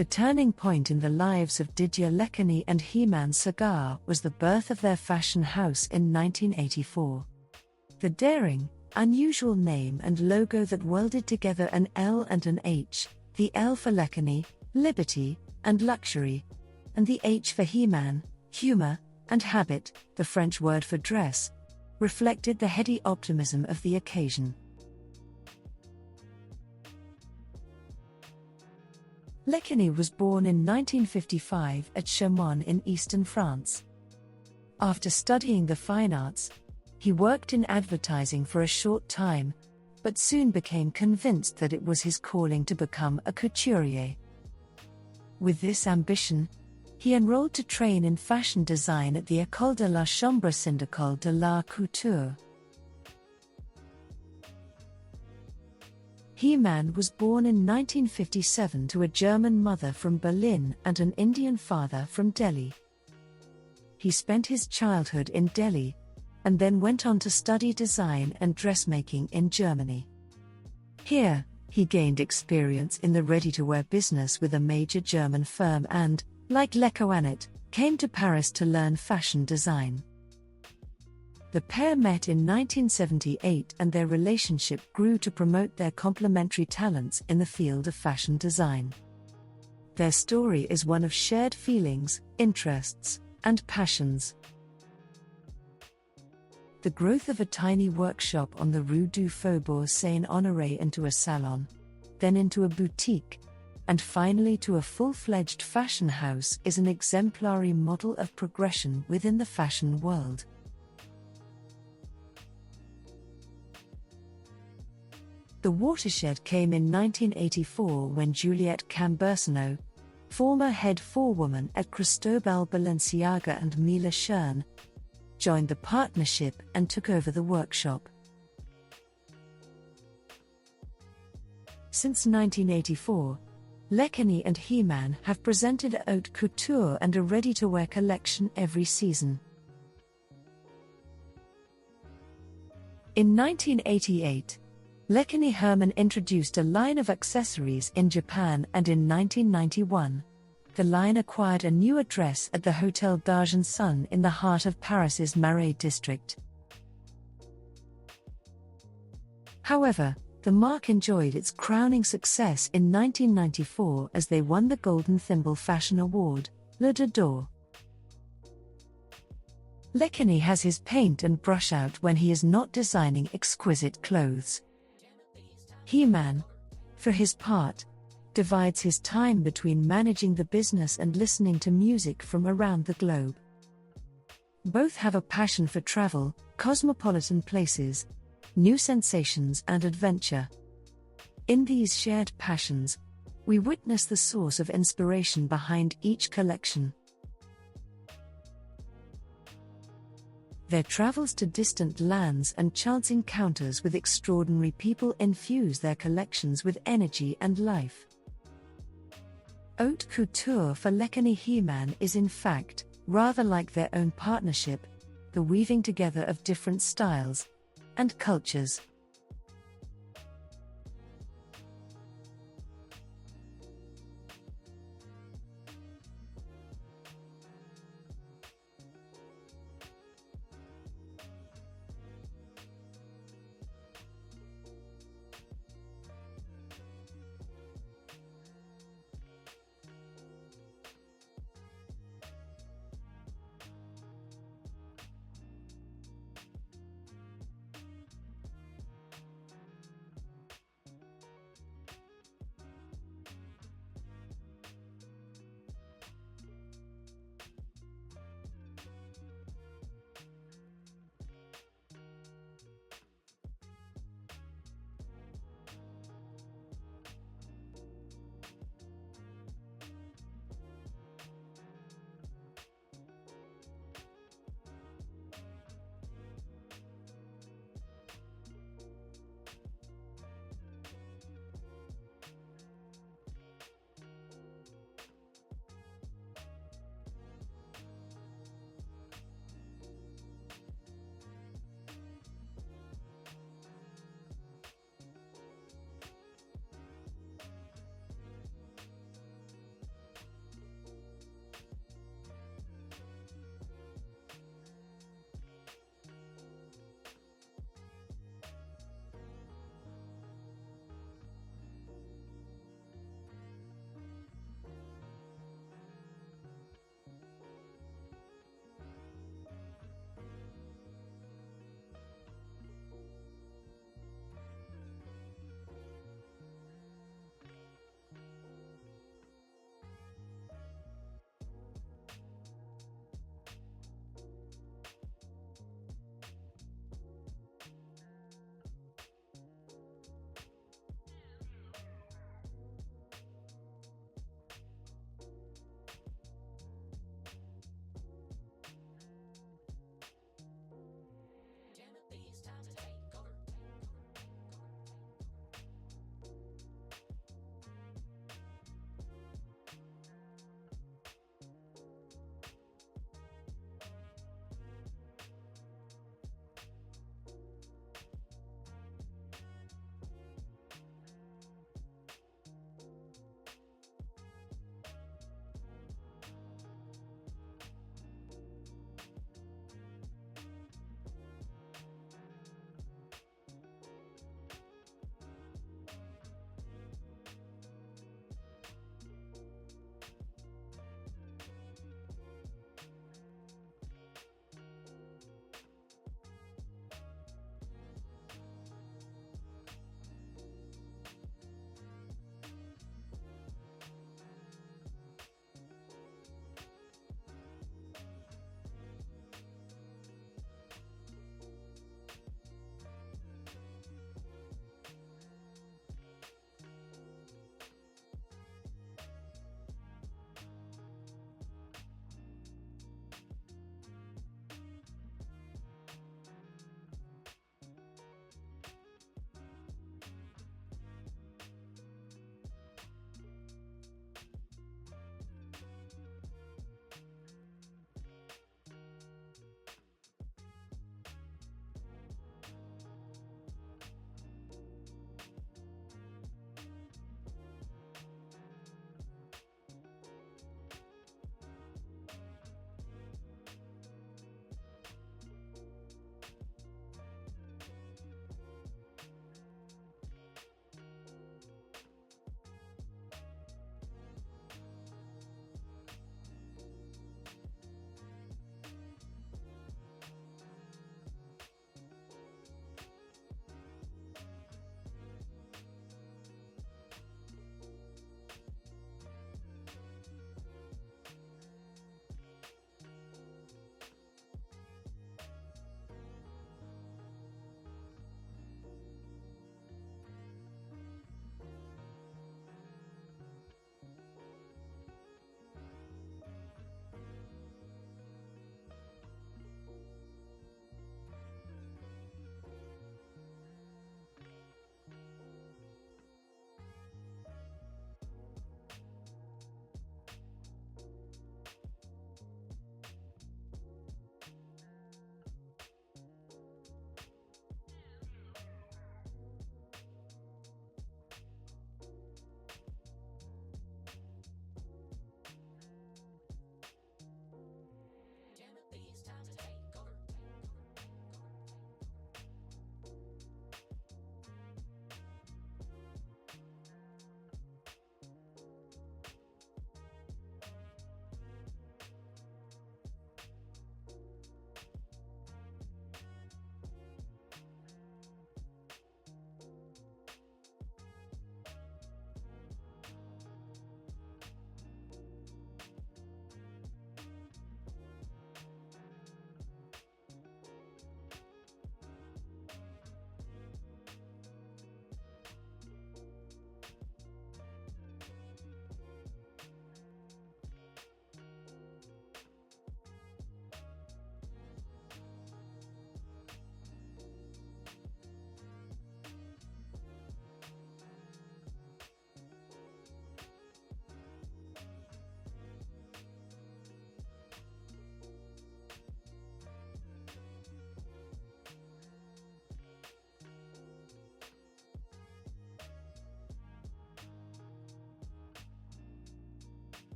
The turning point in the lives of Didier Lecoanet and Hemant Sagar was the birth of their fashion house in 1984. The daring, unusual name and logo that welded together an L and an H, the L for Lecoanet, liberty, and luxury, and the H for Hemant, humor, and habit, the French word for dress, reflected the heady optimism of the occasion. Lecoanet was born in 1955 at Chaumont in eastern France. After studying the fine arts, he worked in advertising for a short time, but soon became convinced that it was his calling to become a couturier. With this ambition, he enrolled to train in fashion design at the École de la Chambre syndicale de la Couture. Hemant was born in 1957 to a German mother from Berlin and an Indian father from Delhi. He spent his childhood in Delhi, and then went on to study design and dressmaking in Germany. Here, he gained experience in the ready-to-wear business with a major German firm and, like Lecoanet, came to Paris to learn fashion design. The pair met in 1978 and their relationship grew to promote their complementary talents in the field of fashion design. Their story is one of shared feelings, interests, and passions. The growth of a tiny workshop on the Rue du Faubourg Saint-Honoré into a salon, then into a boutique, and finally to a full-fledged fashion house is an exemplary model of progression within the fashion world. The watershed came in 1984 when Juliette Cambersano, former head forewoman at Cristobal Balenciaga and Mila Schern, joined the partnership and took over the workshop. Since 1984, Lecoanet and Hemant have presented a haute couture and a ready-to-wear collection every season. In 1988, Lecoanet Hemant introduced a line of accessories in Japan, and in 1991, the line acquired a new address at the Hôtel d'Argenson in the heart of Paris's Marais district. However, the marque enjoyed its crowning success in 1994 as they won the Golden Thimble Fashion Award, Le d'Or. Lecoanet has his paint and brush out when he is not designing exquisite clothes. Hemant, for his part, divides his time between managing the business and listening to music from around the globe. Both have a passion for travel, cosmopolitan places, new sensations and adventure. In these shared passions, we witness the source of inspiration behind each collection. Their travels to distant lands and chance encounters with extraordinary people infuse their collections with energy and life. Haute couture for Lecoanet Hemant is in fact, rather like their own partnership, the weaving together of different styles and cultures.